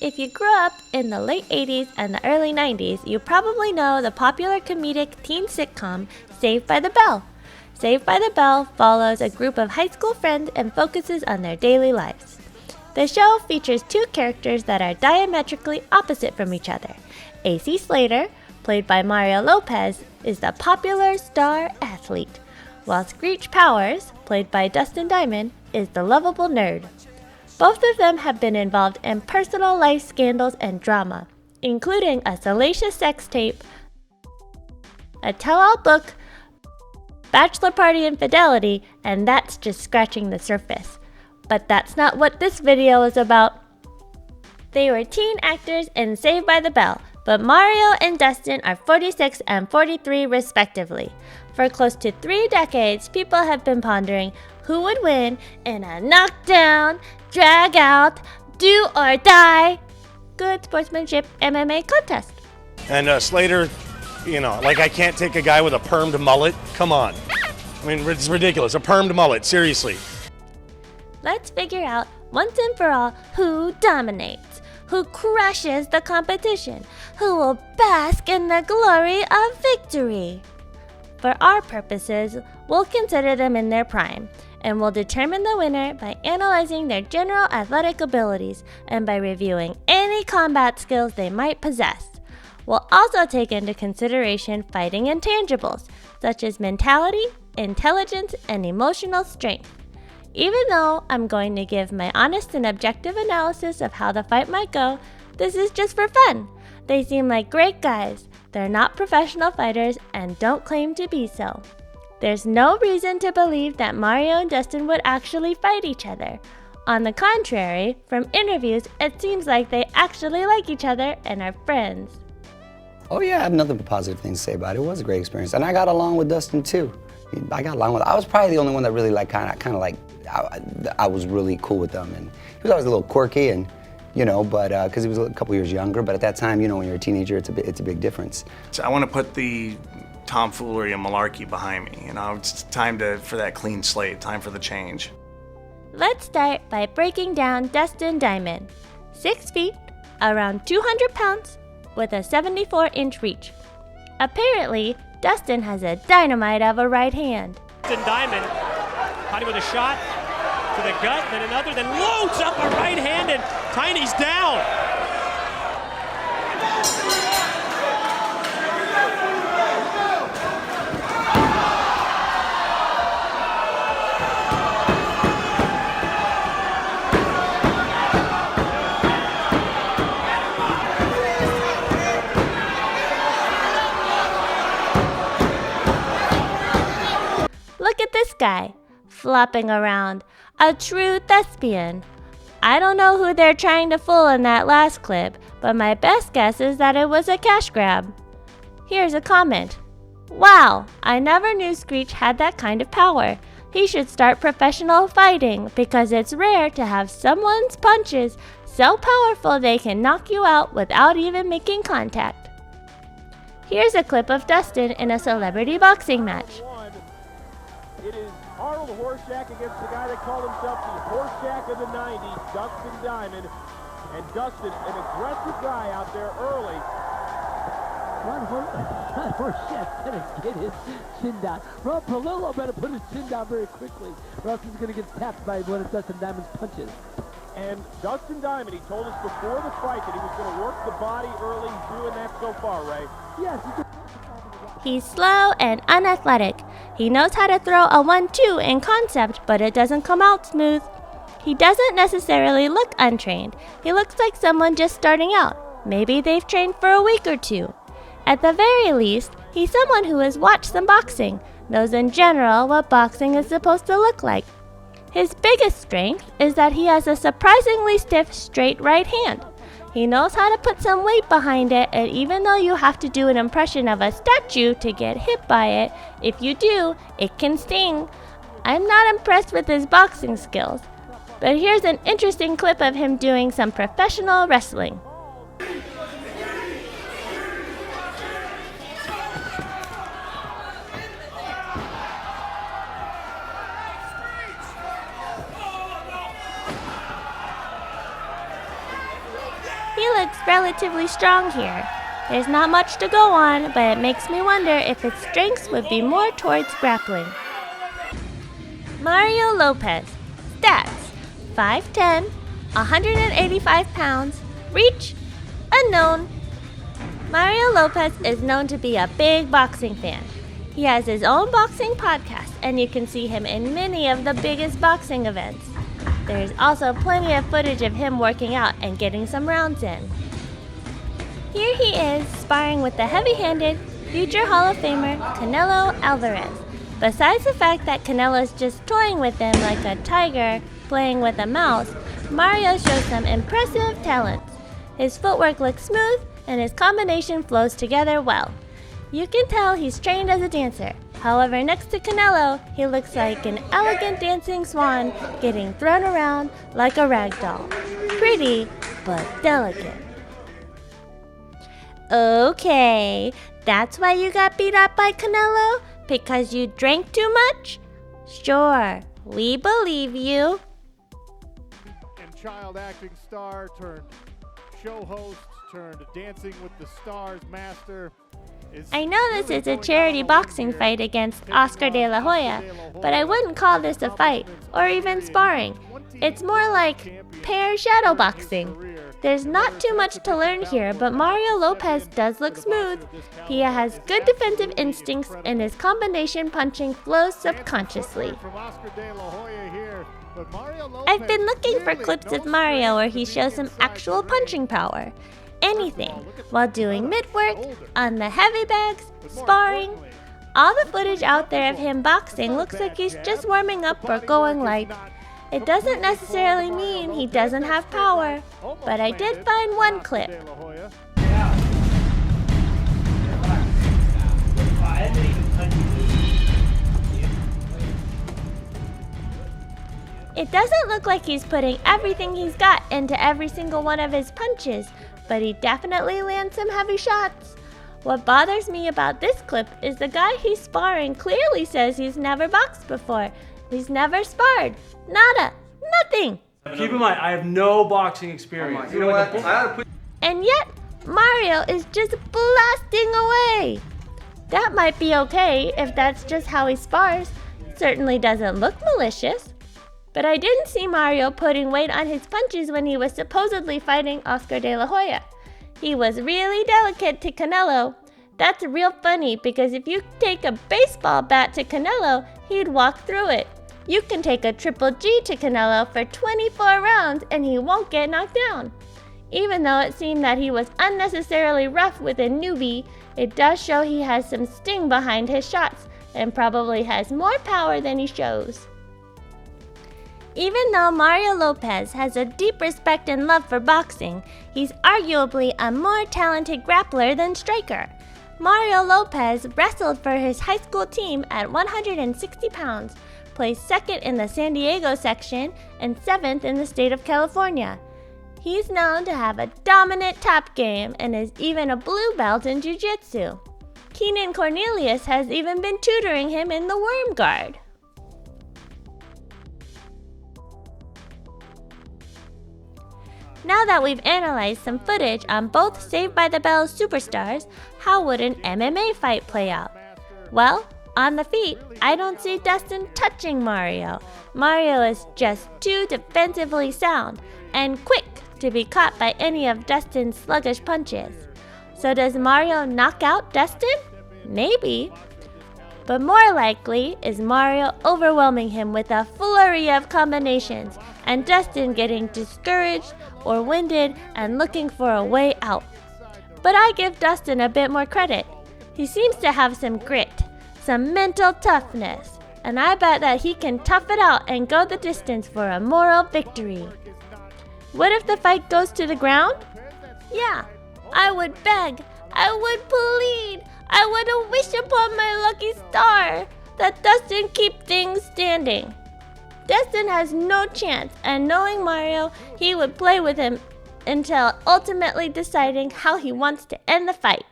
If you grew up in the late 80s and the early 90s, you probably know the popular comedic teen sitcom Saved by the Bell. Saved by the Bell follows a group of high school friends and focuses on their daily lives. The show features two characters that are diametrically opposite from each other. AC Slater, played by Mario Lopez, is the popular star athlete, while Screech Powers, played by Dustin Diamond, is the lovable nerd. Both of them have been involved in personal life scandals and drama, including a salacious sex tape, a tell-all book, bachelor party infidelity, and that's just scratching the surface. But that's not what this video is about. They were teen actors in Saved by the Bell, but Mario and Dustin are 46 and 43 respectively. For close to 3 decades, people have been pondering who would win in a knockdown, drag out, do or die, good sportsmanship MMA contest. And Slater, I can't take a guy with a permed mullet. Come on. I mean, it's ridiculous. A permed mullet, seriously. Let's figure out once and for all who dominates, who crushes the competition, who will bask in the glory of victory. For our purposes, we'll consider them in their prime, and we'll determine the winner by analyzing their general athletic abilities and by reviewing any combat skills they might possess. We'll also take into consideration fighting intangibles, such as mentality, intelligence, and emotional strength. Even though I'm going to give my honest and objective analysis of how the fight might go, this is just for fun. They seem like great guys. They're not professional fighters and don't claim to be so. There's no reason to believe that Mario and Dustin would actually fight each other. On the contrary, from interviews, it seems like they actually like each other and are friends. Oh yeah, I have nothing but positive things to say about it. It was a great experience. And I got along with Dustin too. I was probably the only one that really I was really cool with them. And he was always a little quirky and, because he was a couple years younger, but at that time, when you're a teenager, it's a big difference. So I want to put the tomfoolery and malarkey behind me. It's time for that clean slate, time for the change. Let's start by breaking down Dustin Diamond. 6 feet, around 200 pounds, with a 74-inch reach. Apparently, Dustin has a dynamite of a right hand. Dustin Diamond, caught him with a shot to the gut, then another, then loads up a right hand, and Tiny's down. Look at this guy, flopping around, a true thespian. I don't know who they're trying to fool in that last clip, but my best guess is that it was a cash grab. Here's a comment. Wow, I never knew Screech had that kind of power. He should start professional fighting because it's rare to have someone's punches so powerful they can knock you out without even making contact. Here's a clip of Dustin in a celebrity boxing match. It is Arnold Horshack against the guy that called himself the Horshack of the 90s, Dustin Diamond. And Dustin, an aggressive guy out there early. Horshack's going to get his chin down. Rob Palillo better put his chin down very quickly, or else he's going to get tapped by one of Dustin Diamond's punches. And Dustin Diamond, he told us before the fight that he was going to work the body early. He's doing that so far, Ray. Yes, He's slow and unathletic. He knows how to throw a 1-2 in concept, but it doesn't come out smooth. He doesn't necessarily look untrained. He looks like someone just starting out. Maybe they've trained for a week or two. At the very least, he's someone who has watched some boxing, knows in general what boxing is supposed to look like. His biggest strength is that he has a surprisingly stiff straight right hand. He knows how to put some weight behind it, and even though you have to do an impression of a statue to get hit by it, if you do, it can sting. I'm not impressed with his boxing skills, but here's an interesting clip of him doing some professional wrestling. He looks relatively strong here. There's not much to go on, but it makes me wonder if its strengths would be more towards grappling. Mario Lopez. Stats: 5'10", 185 pounds, reach: unknown. Mario Lopez is known to be a big boxing fan. He has his own boxing podcast, and you can see him in many of the biggest boxing events. There's also plenty of footage of him working out and getting some rounds in. Here he is sparring with the heavy-handed future Hall of Famer Canelo Alvarez. Besides the fact that Canelo's just toying with him like a tiger playing with a mouse, Mario shows some impressive talents. His footwork looks smooth and his combination flows together well. You can tell he's trained as a dancer. However, next to Canelo, he looks like an elegant dancing swan getting thrown around like a rag doll. Pretty, but delicate. Okay, that's why you got beat up by Canelo? Because you drank too much? Sure, we believe you. And child acting star turned show host turned Dancing with the Stars master. I know this is a charity boxing fight against Oscar de la Hoya, but I wouldn't call this a fight, or even sparring. It's more like pair shadow boxing. There's not too much to learn here, but Mario Lopez does look smooth. He has good defensive instincts, and his combination punching flows subconsciously. I've been looking for clips of Mario where he shows some actual punching power. Anything, while doing mid-work, on the heavy bags, sparring. All the footage out there of him boxing looks like he's just warming up or going light. It doesn't necessarily mean he doesn't have power, but I did find one clip. It doesn't look like he's putting everything he's got into every single one of his punches, but he definitely lands some heavy shots. What bothers me about this clip is the guy he's sparring clearly says he's never boxed before. He's never sparred. Nada. Nothing. Keep in mind, I have no boxing experience. You know what? And yet, Mario is just blasting away. That might be okay if that's just how he spars. Certainly doesn't look malicious. But I didn't see Mario putting weight on his punches when he was supposedly fighting Oscar de la Hoya. He was really delicate to Canelo. That's real funny because if you take a baseball bat to Canelo, he'd walk through it. You can take a Triple G to Canelo for 24 rounds and he won't get knocked down. Even though it seemed that he was unnecessarily rough with a newbie, it does show he has some sting behind his shots and probably has more power than he shows. Even though Mario Lopez has a deep respect and love for boxing, he's arguably a more talented grappler than striker. Mario Lopez wrestled for his high school team at 160 pounds, placed second in the San Diego section and 7th in the state of California. He's known to have a dominant top game and is even a blue belt in jiu-jitsu. Keenan Cornelius has even been tutoring him in the worm guard. Now that we've analyzed some footage on both Saved by the Bell superstars, how would an MMA fight play out? Well, on the feet, I don't see Dustin touching Mario. Mario is just too defensively sound and quick to be caught by any of Dustin's sluggish punches. So does Mario knock out Dustin? Maybe. But more likely is Mario overwhelming him with a flurry of combinations and Dustin getting discouraged or winded and looking for a way out. But I give Dustin a bit more credit. He seems to have some grit, some mental toughness, and I bet that he can tough it out and go the distance for a moral victory. What if the fight goes to the ground? Yeah, I would beg, I would plead, I would wish upon my lucky star that Dustin keep things standing. Dustin has no chance, and knowing Mario, he would play with him until ultimately deciding how he wants to end the fight.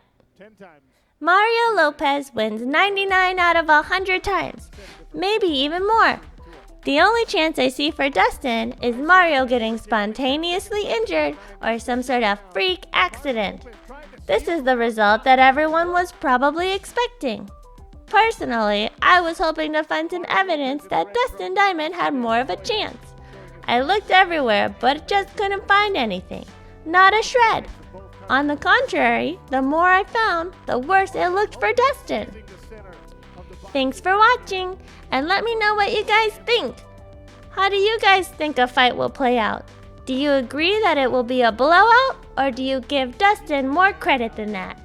Mario Lopez wins 99 out of 100 times, maybe even more. The only chance I see for Dustin is Mario getting spontaneously injured or some sort of freak accident. This is the result that everyone was probably expecting. Personally, I was hoping to find some evidence that Dustin Diamond had more of a chance. I looked everywhere, but just couldn't find anything. Not a shred. On the contrary, the more I found, the worse it looked for Dustin. Thanks for watching, and let me know what you guys think. How do you guys think a fight will play out? Do you agree that it will be a blowout, or do you give Dustin more credit than that?